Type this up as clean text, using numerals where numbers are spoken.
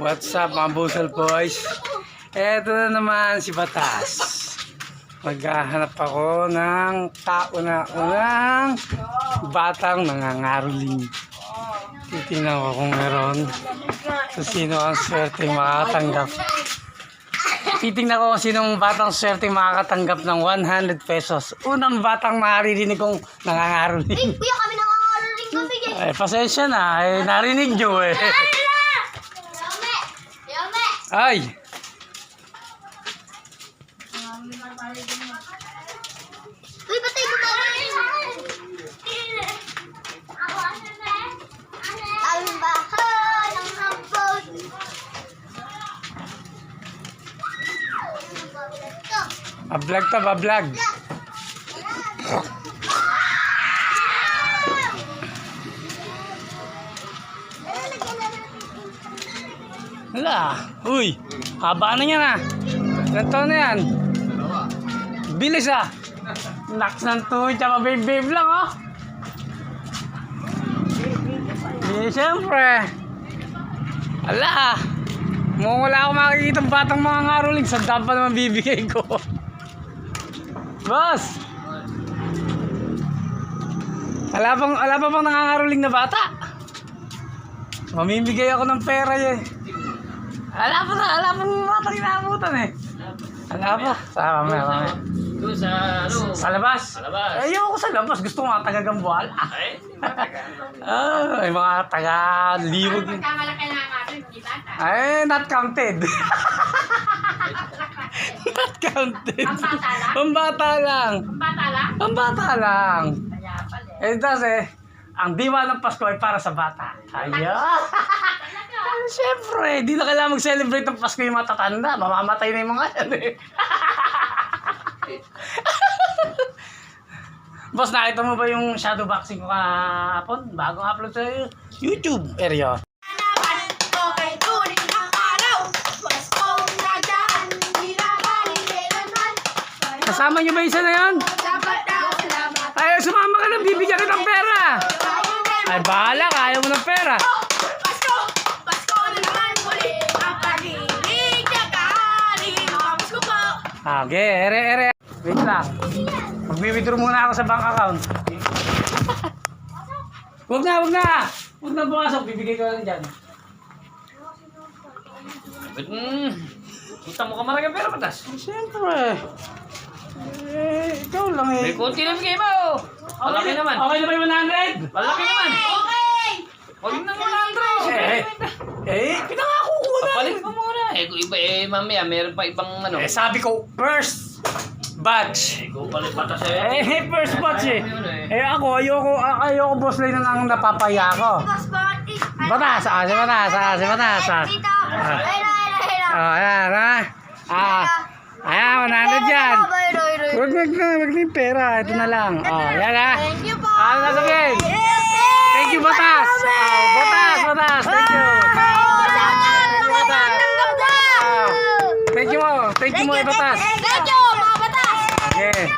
What's up mga Busol Boys? Eto na naman si Batas. Maghahanap ako ng kauna-unang batang nangangaroling. Titingnan ko kung meron. So sino ang swerte makakatanggap. Titingnan ko kung sinong batang swerte makakatanggap ng 100 pesos. Unang batang maririnig kong nangangaroling. Kuya, kami nangangaroling kami. Ay, pasensya na. Ay, narinig nyo eh. Ay! Uy, patay mo ba? Ang bahan ng hapon. Bablag to, bablag. Wala. Uy, haba na yan ah. Ilan taon na yan? Bilis ah. Naks ng tuhod, tsaka babe lang oh. Eh, siyempre. Ala. Mukhang wala akong makikita ng batang mga ngaroling. Saan pa naman bibigay ko? Boss! Wala pa bang nangangaroling na bata? Mamimigay ako ng pera eh. Wala pa mga inabutan eh. Wala pa. Mamaya. Doon sa ano? Sa labas? Sa labas. Ayoko sa labas. Gusto ko mga taga-Gambuala. Ay, Ay, mga taga-Liwag. Magkamalaki na natin, di ba? Ay, not counted. Not counted. Pambata lang? Pambata lang. Bata lang? Pambata lang. Kaya pala. Eh, kasi, ang diwa ng Pasko ay para sa bata. Ayan. Siyempre, di na kailangan mag-celebrate ng Pasko yung matatanda. Mamamatay na yung mga yan eh. Boss, nakita mo ba yung shadow boxing ko kahapon? Bagong upload sa YouTube area. Okay, tuloy ng araw. Paskong nagaan, hinabali kailanman. Kasama nyo ba isa na yan? Dapat daw salamat. Ay, sumama ka na, bibigyan kita ng pera. Ay, bahala ka, ayaw mo ng pera. Pasko na naman muli. Ang pag-ibig na kahari. Pasko po. Okay, ere. Wait lang. Mag-withdraw muna ako sa bank account. Huwag na. Huwag na bumasok, bibigay ko lang dyan. Kita mo ka marami pera patas. Siyempre. Ikaw lang eh. May konti na bigay mo. Malaki naman. Okay na ba yung 100? Malaki naman. Okay! Huwag na 100. Pinangakukuha na. Papalit mo muna. Iba mamaya meron pa ibang ano. Sabi ko, first batch. Ikaw palit patas eh. First batch eh. Ako, ayoko boss lane na nang napapaya ako. Batas. Dito. Ayan ha. Ayan, 100 yan. Huwag na yung pera. Ito na lang. Yan ha. Thank you po. Ano sasabihin? Thank you, Batas. Batas. Thank you. Thank you mo, Batas. Thank you, mga batas. Okay.